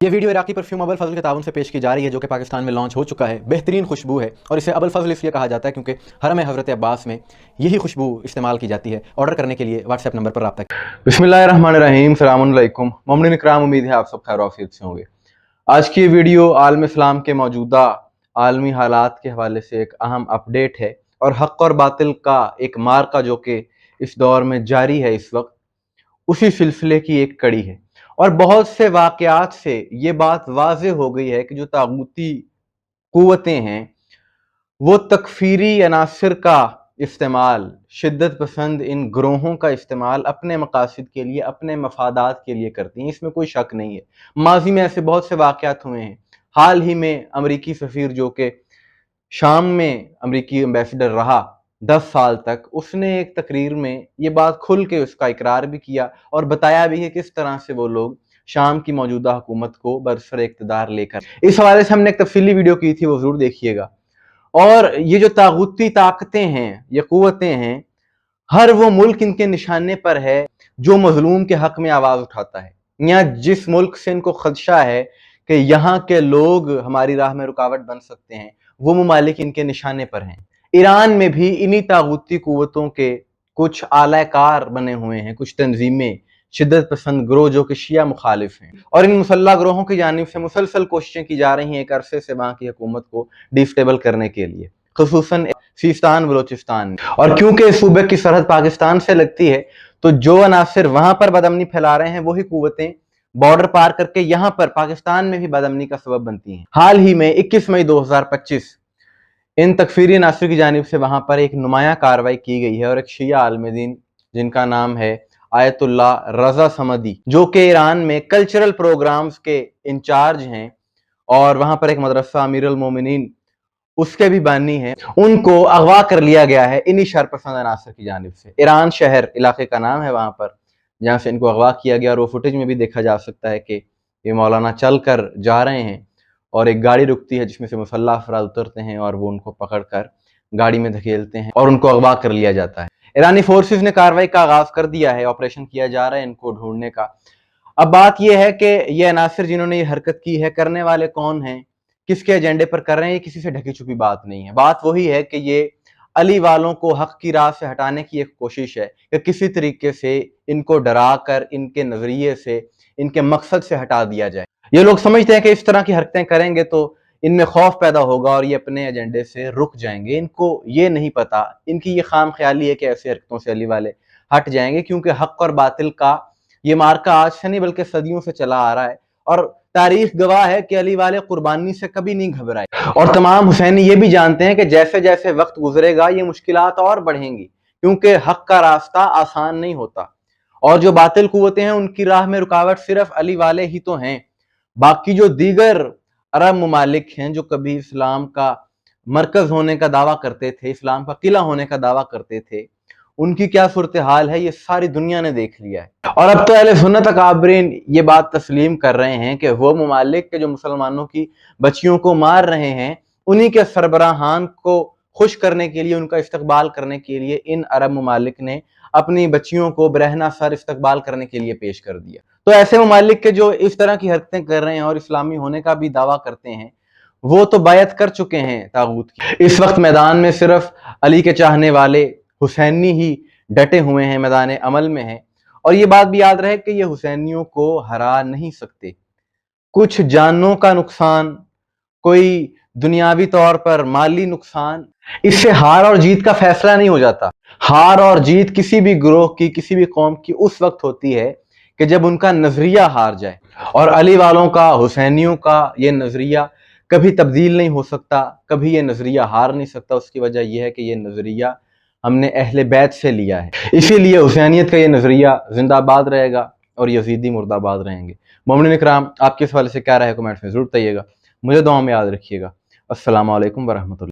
ये video Iraqi perfume Abul फजल के ताउन से पेश की जा रही है, जो कि पाकिस्तान में लॉन्च हो चुका है। बेहतरीन खुशबू है और इसे अबुल फजल इसलिए कहा जाता है क्योंकि हरम हज़रत अब्बास में यही खुशबू इस्तेमाल की जाती है। ऑर्डर करने के लिए व्हाट्सएप नंबर पर रब्ता करें। बिस्मिल्लाहिर्रहमानिर्रहीम, अस्सलाम वालेकुम मोमिन इकराम, उम्मीद है आप सब खैर आफियत से होंगे। आज की वीडियो आलम इस्लाम के मौजूदा आलमी हालात के हवाले से एक अहम अपडेट है और हक़ और बातिल का एक मार्का जो कि इस दौर में जारी है इस वक्त, उसी सिलसिले की एक कड़ी है। और बहुत से वाक़यात से ये बात वाज़ेह हो गई है कि जो तागूती क़ुव्वतें हैं वो तकफ़ीरी अनासिर का इस्तेमाल, शिद्दत पसंद इन ग्रोहों का इस्तेमाल अपने मकासद के लिए, अपने मफादात के लिए करती हैं, इसमें कोई शक नहीं है। माजी में ऐसे बहुत से वाक़यात हुए हैं। हाल ही में अमरीकी सफ़ीर जो कि शाम में अमरीकी एम्बेसडर रहा 10 साल तक, उसने एक तकरीर में ये बात खुल के उसका इकरार भी किया और बताया भी है किस तरह से वो लोग शाम की मौजूदा हुकूमत को बरसर इक़्तिदार लेकर। इस हवाले से हमने एक तफसीली वीडियो की थी, वो ज़रूर देखिएगा। और ये जो तागूती ताकतें हैं, ये क़ुव्वतें हैं, हर वो मुल्क इनके निशाने पर है जो मज़लूम के हक़ में आवाज़ उठाता है, या जिस मुल्क से इनको खदशा है कि यहाँ के लोग हमारी राह में रुकावट बन सकते हैं, वो ममालिक इनके निशाने पर हैं। ईरान में भी इन्हीं तागूती क़ुव्वतों के कुछ आलाकार बने हुए हैं, कुछ तंजीमें, शिद्दत पसंद ग्रोह जो कि शिया मुखालिफ हैं, और इन मुसल्लह ग्रोहों की जानिब से मुसलसल कोशिशें की जा रही हैं एक अरसे से वहाँ की हुकूमत को डिस्टेबल करने के लिए, खुसूसन सीस्तान बलोचिस्तान में। और क्योंकि इस सूबे की सरहद पाकिस्तान से लगती है, तो जो अनासिर वहां पर बदअमनी फैला रहे हैं वही कुव्वतें बॉर्डर पार करके यहाँ पर पाकिस्तान में भी बदअमनी का सबब बनती हैं। हाल ही में 21 मई 2025 इन तकफीरी अनासिर की जानिब से वहां पर एक नुमाया कार्रवाई की गई है और एक शिया आलिम दीन जिनका नाम है आयतुल्ला रजा समदी, जो कि ईरान में कल्चरल प्रोग्राम्स के इंचार्ज हैं और वहां पर एक मदरसा अमीर अल मोमिनीन उसके भी बानी हैं, उनको अगवा कर लिया गया है इन्हीं शरपसंद अनासर की जानिब से। ईरान शहर इलाके का नाम है वहां पर, जहां से इनको अगवा किया गया। और वो फुटेज में भी देखा जा सकता है कि ये मौलाना चल कर जा रहे हैं और एक गाड़ी रुकती है जिसमें से मुसल्लह अफराद उतरते हैं और वो उनको पकड़ कर गाड़ी में धकेलते हैं और उनको अगवा कर लिया जाता है। ईरानी फोर्सेस ने कार्रवाई का आगाज कर दिया है, ऑपरेशन किया जा रहा है इनको ढूंढने का। अब बात यह है कि ये अनासिर जिन्होंने ये हरकत की है, करने वाले कौन हैं, किसके एजेंडे पर कर रहे हैं, ये किसी से ढकी छुपी बात नहीं है। बात वही है कि ये अली वालों को हक की राह से हटाने की एक कोशिश है कि किसी तरीके से इनको डरा कर इनके नजरिए से, इनके मकसद से हटा दिया जाए। ये लोग समझते हैं कि इस तरह की हरकतें करेंगे तो इनमें खौफ पैदा होगा और ये अपने एजेंडे से रुक जाएंगे। इनको ये नहीं पता, इनकी ये खाम ख्याली है कि ऐसी हरकतों से अली वाले हट जाएंगे, क्योंकि हक और बातिल का ये मार्का आज से नहीं बल्कि सदियों से चला आ रहा है और तारीख गवाह है कि अली वाले कुर्बानी से कभी नहीं घबराए। और तमाम हुसैनी ये भी जानते हैं कि जैसे जैसे वक्त गुजरेगा ये मुश्किलात और बढ़ेंगी, क्योंकि हक का रास्ता आसान नहीं होता और जो बातिल कुव्वतें हैं उनकी राह में रुकावट सिर्फ अली वाले ही तो हैं। बाकी जो दीगर अरब ममालिक हैं जो कभी इस्लाम का मरकज होने का दावा करते थे, इस्लाम का किला होने का दावा करते थे, उनकी क्या सूरत हाल है ये सारी दुनिया ने देख लिया है। और अब तो अहले सुन्नत अकाबरीन ये बात तस्लीम कर रहे हैं कि वो ममालिक के जो मुसलमानों की बच्चियों को मार रहे हैं, उन्हीं के सरबराहान को खुश करने के लिए, उनका इस्तकबाल करने के लिए इन अरब ममालिक ने अपनी बच्चियों को बरहना सर इस्तकबाल करने के लिए पेश कर दिया। तो ऐसे ममालिक के जो इस तरह की हरकतें कर रहे हैं और इस्लामी होने का भी दावा करते हैं, वो तो बैत कर चुके हैं तागूत की। इस वक्त मैदान में सिर्फ अली के चाहने वाले हुसैनी ही डटे हुए हैं, मैदान अमल में हैं। और ये बात भी याद रहे कि ये हुसैनियों को हरा नहीं सकते। कुछ जानों का नुकसान, कोई दुनियावी तौर पर माली नुकसान, इससे हार और जीत का फैसला नहीं हो जाता। हार और जीत किसी भी ग्रोह की, किसी भी कौम की उस वक्त होती है कि जब उनका नजरिया हार जाए। और अली वालों का, हुसैनियों का ये नजरिया कभी तब्दील नहीं हो सकता, कभी ये नजरिया हार नहीं सकता। उसकी वजह यह है कि ये नजरिया हमने अहले बैत से लिया है, इसीलिए हुसैनियत का ये नजरिया जिंदाबाद रहेगा और यजीदी मुर्दाबाद रहेंगे। मोमिन इकराम, आपके इस हवाले से क्या राय है कमेंट्स में जरूर बताइएगा। मुझे दुआ में याद रखिएगा। अस्सलाम वालेकुम वरहमतुल्लाह।